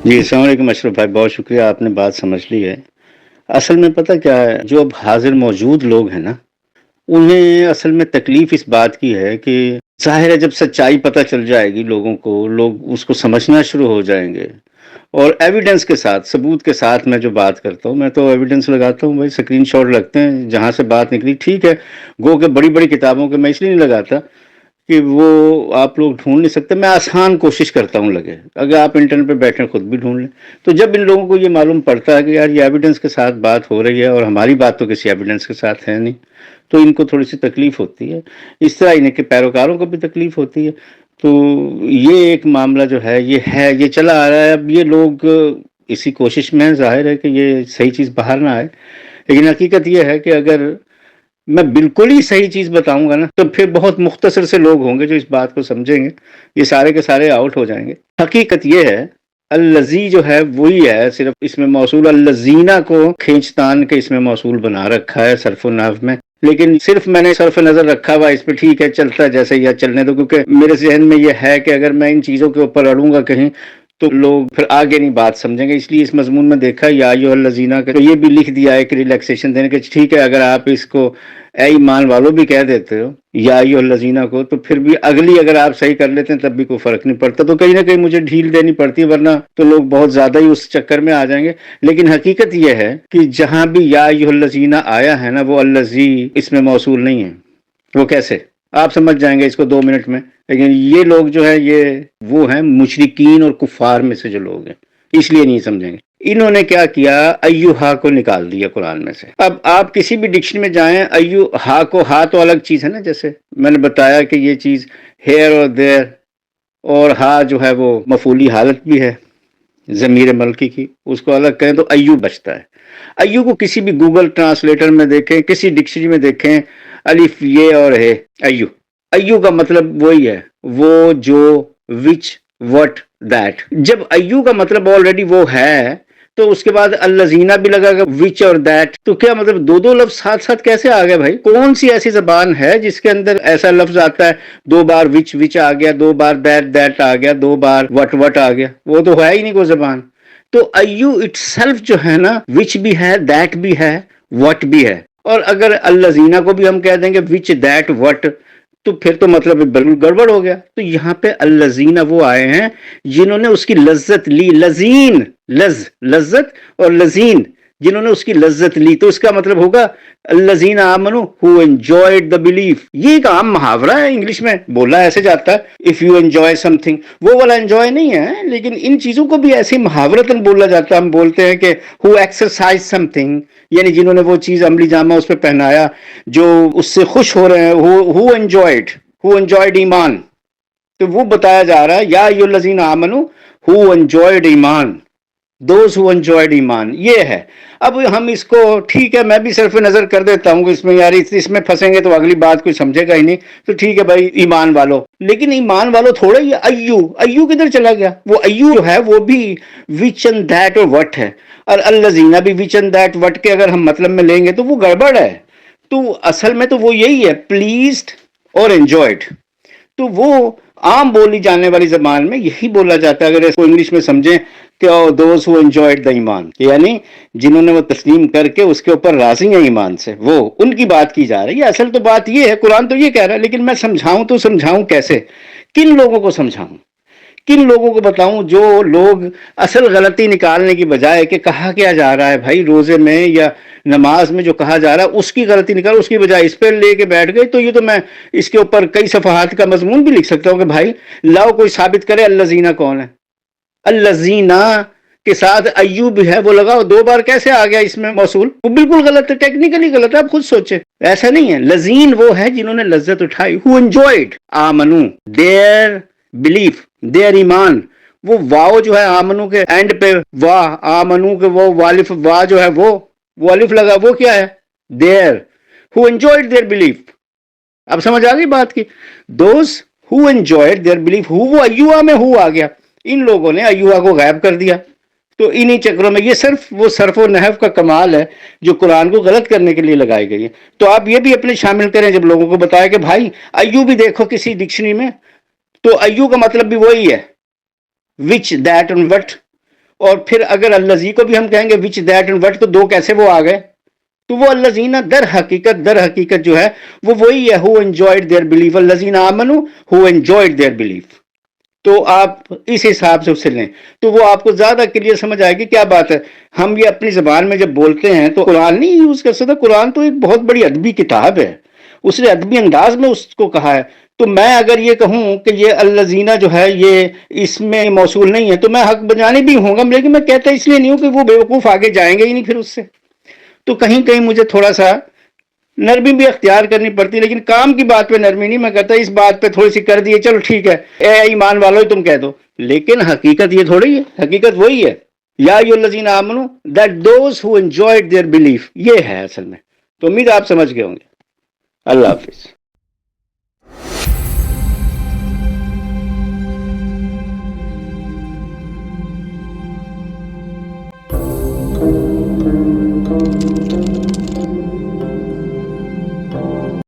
جی السلام علیکم اشرف بھائی، بہت شکریہ، آپ نے بات سمجھ لی ہے۔ اصل میں پتہ کیا ہے، جو اب حاضر موجود لوگ ہیں نا، انہیں اصل میں تکلیف اس بات کی ہے کہ ظاہر ہے جب سچائی پتہ چل جائے گی لوگوں کو، لوگ اس کو سمجھنا شروع ہو جائیں گے، اور ایویڈنس کے ساتھ، ثبوت کے ساتھ میں جو بات کرتا ہوں، میں تو ایویڈنس لگاتا ہوں بھائی، اسکرین شاٹ لگتے ہیں جہاں سے بات نکلی، ٹھیک ہے۔ گو کہ بڑی بڑی کتابوں کے میں اس لیے نہیں لگاتا کہ وہ آپ لوگ ڈھونڈ نہیں سکتے، میں آسان کوشش کرتا ہوں لگے، اگر آپ انٹرنیٹ پہ بیٹھیں خود بھی ڈھونڈ لیں۔ تو جب ان لوگوں کو یہ معلوم پڑتا ہے کہ یار یہ ایویڈنس کے ساتھ بات ہو رہی ہے اور ہماری بات تو کسی ایویڈنس کے ساتھ ہے نہیں، تو ان کو تھوڑی سی تکلیف ہوتی ہے، اس طرح ان کے پیروکاروں کو بھی تکلیف ہوتی ہے۔ تو یہ ایک معاملہ جو ہے یہ چلا آ رہا ہے۔ اب یہ لوگ اسی کوشش میں ہیں، ظاہر ہے کہ یہ صحیح چیز باہر نہ آئے، لیکن حقیقت یہ ہے کہ اگر میں بالکل ہی صحیح چیز بتاؤں گا نا تو پھر بہت مختصر سے لوگ ہوں گے جو اس بات کو سمجھیں گے، یہ سارے کے سارے آؤٹ ہو جائیں گے۔ حقیقت یہ ہے، الذی جو ہے وہی ہے، صرف اس میں موصول الذین کو کھینچتان کے اس میں موصول بنا رکھا ہے صرف و نحو میں، لیکن صرف میں نے صرف نظر رکھا ہوا اس پہ، ٹھیک ہے چلتا ہے جیسے یا چلنے دو، کیونکہ میرے ذہن میں یہ ہے کہ اگر میں ان چیزوں کے اوپر اڑوں گا کہیں تو لوگ پھر آگے نہیں بات سمجھیں گے، اس لیے اس مضمون میں دیکھا یا ایھا الذین کا تو یہ بھی لکھ دیا ہے کہ ریلیکسیشن دینے کے، ٹھیک ہے اگر آپ اس کو اے ایمان والوں بھی کہہ دیتے ہو یا ایھا الذین کو، تو پھر بھی اگلی اگر آپ صحیح کر لیتے ہیں تب بھی کوئی فرق نہیں پڑتا، تو کہیں نہ کہیں مجھے ڈھیل دینی پڑتی ہے، ورنہ تو لوگ بہت زیادہ ہی اس چکر میں آ جائیں گے۔ لیکن حقیقت یہ ہے کہ جہاں بھی یا ایھا الذین آیا ہے نا، وہ الذی اس میں موصول نہیں ہے۔ وہ کیسے؟ آپ سمجھ جائیں گے اس کو 2 منٹ میں، لیکن یہ لوگ جو ہے یہ وہ ہیں مشرکین اور کفار میں سے جو لوگ ہیں، اس لیے نہیں سمجھیں گے۔ انہوں نے کیا کیا، ایوہا کو نکال دیا قرآن میں سے۔ اب آپ کسی بھی ڈکشنری میں جائیں، ایوہا کو، ہا تو الگ چیز ہے نا، جیسے میں نے بتایا کہ یہ چیز ہیئر اور دیر، اور ہا جو ہے وہ مفعولی حالت بھی ہے ضمیر ملکی کی، اس کو الگ کریں تو ایو بچتا ہے۔ ایو کو کسی بھی گوگل ٹرانسلیٹر میں دیکھیں، کسی ڈکشنری میں دیکھیں، الف یہ اور ہے ایو، ایو کا مطلب وہی ہے، وہ جو، وچ، وٹ، دیٹ۔ جب ایو کا مطلب آلریڈی وہ ہے تو اس کے بعد الذین بھی لگا گا، وچ اور دیٹ، تو کیا مطلب دو دو لفظ ساتھ ساتھ کیسے آ گئے بھائی؟ کون سی ایسی زبان ہے جس کے اندر ایسا لفظ آتا ہے 2 بار وچ وچ آ گیا، 2 بار دیٹ دیٹ آ گیا، 2 بار وٹ وٹ آ گیا؟ وہ تو ہے ہی نہیں کوئی زبان۔ تو ایو اٹ سیلف جو ہے نا، وچ بھی ہے، دیٹ بھی ہے، وٹ بھی ہے، اور اگر الذین کو بھی ہم کہہ دیں گے وچ دیٹ وٹ، تو پھر تو مطلب بالکل گڑبڑ ہو گیا۔ تو یہاں پہ الذین وہ آئے ہیں جنہوں نے اس کی لذت لی، لذین، لذت، اور لذین جنہوں نے اس کی لذت لی، تو اس کا مطلب ہوگا الذین آمنوا who enjoyed the belief۔ یہ ایک عام محاورہ ہے، انگلش میں بولا ایسے جاتا ہے، if you enjoy something، وہ والا انجوائے نہیں ہے، لیکن ان چیزوں کو بھی ایسے محاورتاً بولا جاتا ہے۔ ہم بولتے ہیں کہ who exercise something، یعنی جنہوں نے وہ چیز عملی جامہ اس پہ پہنایا، جو اس سے خوش ہو رہے ہیں، who enjoyed ایمان، تو وہ بتایا جا رہا ہے یا ایھا الذین آمنوا who enjoyed ایمان، those who enjoyed ایمان، یہ ہے۔ اب ہم اس کو، ٹھیک ہے میں بھی صرف نظر کر دیتا ہوں کہ اس میں یار اس میں پھنسیں گے تو اگلی بات کوئی سمجھے گا ہی نہیں، تو ٹھیک ہے بھائی ایمان والو، لیکن ایمان والو تھوڑا ہی ایو کدھر چلا گیا؟ وہ ایو جو ہے وہ بھی وچ اینڈ دیٹ اور وٹ ہے، اور الذین بھی وچ اینڈ دیٹ وٹ کے اگر ہم مطلب میں لیں گے تو وہ گڑبڑ ہے۔ تو اصل میں تو وہ یہی ہے، پلیزڈ اور انجوائڈ، تو وہ عام بولی جانے والی زبان میں یہی بولا جاتا ہے۔ اگر اس کو انگلش میں سمجھیں کہ دوز ہو انجوائڈ دا ایمان، یعنی جنہوں نے وہ تسلیم کر کے اس کے اوپر راضی ہیں ایمان سے، وہ ان کی بات کی جا رہی ہے۔ اصل تو بات یہ ہے، قرآن تو یہ کہہ رہا ہے، لیکن میں سمجھاؤں تو سمجھاؤں کیسے، کن لوگوں کو سمجھاؤں، کن لوگوں کو بتاؤں؟ جو لوگ اصل غلطی نکالنے کی بجائے کہ کہا کیا جا رہا ہے بھائی روزے میں یا نماز میں جو کہا جا رہا ہے اس کی غلطی نکال، اس کی بجائے اس پہ لے کے بیٹھ گئے، تو یہ تو میں اس کے اوپر کئی صفحات کا مضمون بھی لکھ سکتا ہوں کہ بھائی لاؤ کوئی ثابت کرے الذین کون ہے، الذین کے ساتھ ایو بھی ہے، وہ لگاؤ 2 بار کیسے آ گیا اس میں موصول؟ وہ بالکل غلط ہے، ٹیکنیکلی غلط ہے، آپ خود سوچیں، ایسا نہیں ہے۔ لذین وہ ہے جنہوں نے لذت اٹھائی، who enjoyed، آمنو their belief، their ایمان، وہ واو جو ہے آمنو کے اینڈ پہ، واہ آمنو کے وہ والف واہ جو ہے وہ الف لگا، وہ کیا ہے؟ their who enjoyed their belief۔ اب سمجھ آ گئی بات کی؟ those who enjoyed their belief، وہ ایوہ میں ہو آ گیا، ان لوگوں نے ایوہ کو غائب کر دیا۔ تو انہی چکروں میں یہ صرف وہ صرف و نحو کا کمال ہے جو قرآن کو غلط کرنے کے لیے لگائی گئی ہے۔ تو آپ یہ بھی اپنے شامل کریں جب لوگوں کو بتایا کہ بھائی ایو بھی دیکھو کسی ڈکشنری میں، تو ایو کا مطلب بھی وہی ہے، وچ دیٹ اینڈ وٹ، اور پھر اگر الذی کو بھی ہم کہیں گے وچ دیٹ اینڈ وٹ، تو دو کیسے وہ آ گئے؟ تو وہ الذین در حقیقت جو ہے وہ وہی ہے ہو انجوائڈ دیئر بلیف، الذین آمنو ہو انجوائڈ دیئر بلیف. تو آپ اس حساب سے اسے لیں تو وہ آپ کو زیادہ کلیئر سمجھ آئے گی کیا بات ہے. ہم یہ اپنی زبان میں جب بولتے ہیں تو قرآن نہیں یوز کر سکتا. قرآن تو ایک بہت بڑی ادبی کتاب ہے، اس نے ادبی انداز میں اس کو کہا ہے. تو میں اگر یہ کہوں کہ یہ الذین جو ہے یہ اس میں موصول نہیں ہے تو میں حق بجانے بھی ہوں گا، لیکن میں کہتا اس لیے نہیں ہوں کہ وہ بیوقوف آگے جائیں گے ہی نہیں پھر اس سے. تو کہیں کہیں مجھے تھوڑا سا نرمی بھی اختیار کرنی پڑتی، لیکن کام کی بات پہ نرمی نہیں. میں کہتا اس بات پہ تھوڑی سی کر دیے چلو ٹھیک ہے اے ایمان والو تم کہہ دو، لیکن حقیقت یہ تھوڑی ہے، حقیقت وہی ہے یا ایھا الذین آمنو that those who enjoyed their belief, یہ ہے اصل میں. تو امید آپ سمجھ گئے ہوں گے. اللہ حافظ.